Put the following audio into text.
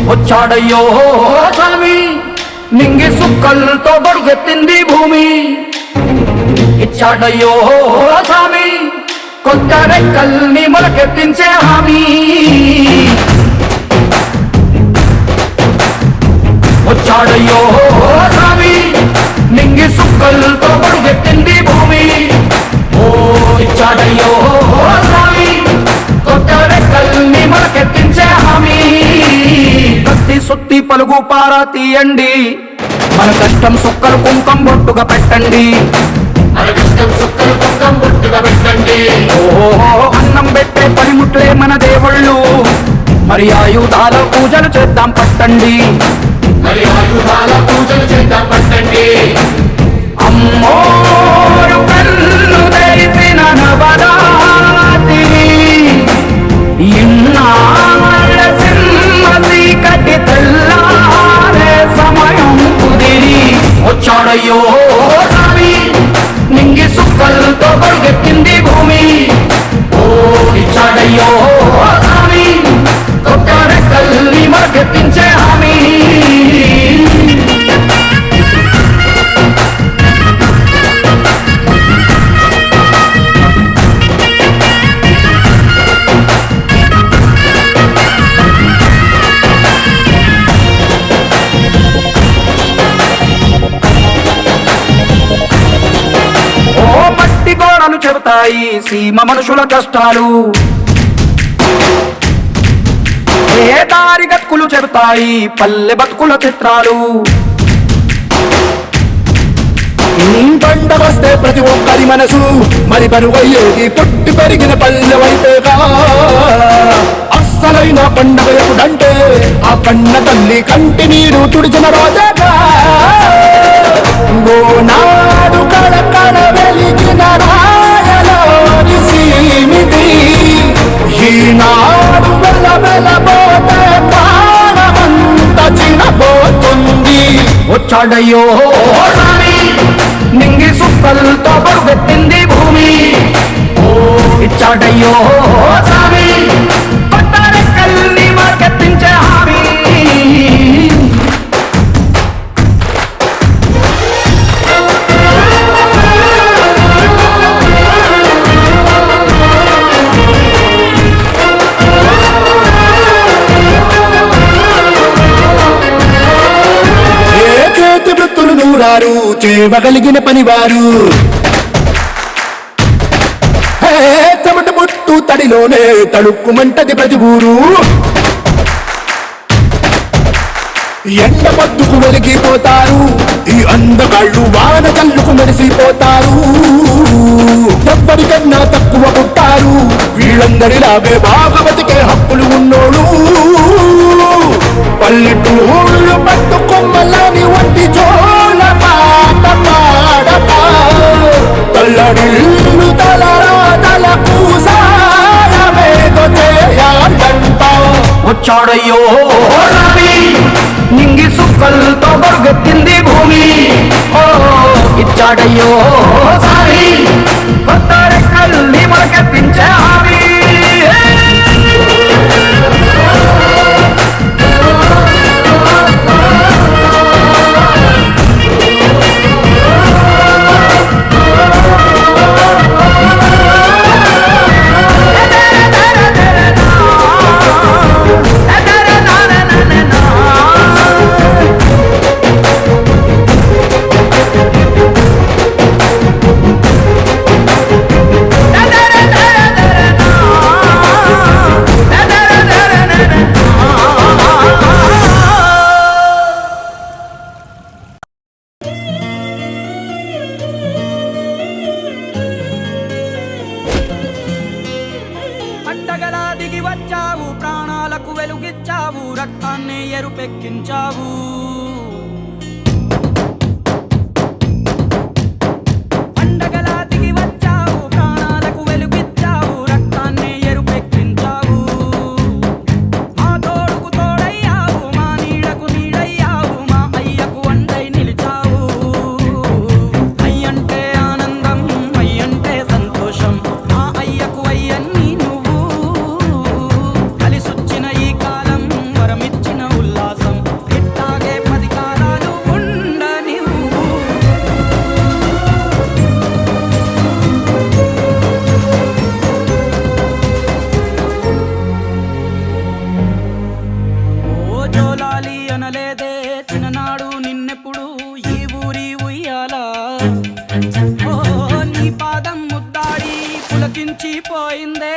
వచ్చాడయ్యో స్వామి నింగి సుక్కలతో గొడుగెత్తింది భూమి. ఇచ్చాడయ్యో స్వామి కొత్త రెక్కల్ని మొలకెత్తించే హామీ. వచ్చాడయ్యో స్వామి నింగి సుక్కలతో గొడుగెత్తింది భూమి. ఓ ఇచ్చాడయ్యో స్వామి కొత్త రెక్కల్ని మొలకెత్తించే హామీ. కత్తి సుత్తి పలుగు పారా తీయండి, మన కష్టం సుక్కలు కుంకం బొట్టుగా పెట్టండి. ఓహో అన్నం పెట్టే పనిముట్లే మన దేవుళ్ళు, మరి ఆయుధాల పూజలు చేద్దాం పట్టండి. అమ్మోరు కళ్ళు తెరిసిన నవరాత్రి ఇన్నాళ్ళ సింహ చీకటి తెల్లారే సమయం కుదిరి. వచ్చాడయ్యో స్వామి నింగి సుక్కలతో గొడుగెత్తింది భూమి. ఓ ఇచ్చాడయ్యో స్వామి కొత్త రెక్కల్ని మొలకెత్తించే హామీ. చెబుతాయి సీమ మనుషుల కష్టాలు, ఏ దారి గతుకులు చెబుతాయి పల్లె బతుకుల చిత్రాలు. పంట వస్తే ప్రతి ఒక్కరి మనసు మరి బరువయ్యేది పుట్టి పెరిగిన పల్లె వైపేగా. అస్సలైన పండగ ఎప్పుడంటే ఆ కన్న తల్లి కంటి నీరు తుడిచిన రోజేగా. నాడు కళ వెలిగిన రాయలోని సీమిది ఈనాడు వెళ్ళబోతే ప్రాణమంత చినబోతుంది. వచ్చాడయ్యో స్వామి నింగి సుక్కలతో గొడుగెత్తింది భూమి. ఓ ఇచ్చాడయ్యో స్వామి కొత్త రెక్కల్ని మొలకెత్తించే హామీ. చేయగలిగిన పనివారు చెమట పుట్టు తడిలోనే తడుక్కుమంటది ప్రతి ఊరు. ఎండ పొద్దుకు వెలిగిపోతారు, ఈ అందగాళ్ళు వాన చల్లుకు మెరిసిపోతారు. ఎవ్వరికన్నా తక్కువ పుట్టారు, వీళ్ళందరిలాగే బాగా బతికే హక్కులు ఉన్నోళ్ళు. పల్లెటూళ్ళు పట్టుకొమ్మలని వంటి జోల పాట పాడతా తల్లడిల్లు తల పూసాయమేదో చేయాలంట. వచ్చాడయ్యో స్వామి నింగి సుక్కలతో గొడుగెత్తింది భూమి. ఓ ఇచ్చాడయ్యో స్వామి కొత్త రెక్కల్ని మొలకెత్తించే హామీ. పండగలా దిగి వచ్చావు, ప్రాణాలకు వెలుగిచ్చావు, రక్తాన్ని ఎరుపెక్కించావు. పండగలా దిగి వచ్చావు, ప్రాణాలకు వెలుగిచ్చావు, రక్తాన్ని ఎరుపెక్కించావు. మా తోడుకు తోడయ్యావు, మా నీడకు నీడయ్యావు, మా అయ్యకు అండై నిలిచావు. అయ్యంటే ఆనందం, అయ్యంటే సంతోషం, మా అయ్యకు అయ్యన్ని నువ్వు. కలిసొచ్చిన ఈ కాలం వరమిచ్చిన ఉల్లాసం. ఉయ్యాలి అనలేదే చిన్ననాడు నిన్నెప్పుడు ఈ ఊరి ఉయ్యాలా ఓ నీ పాదం ముద్దాడి పులకించిపోయిందే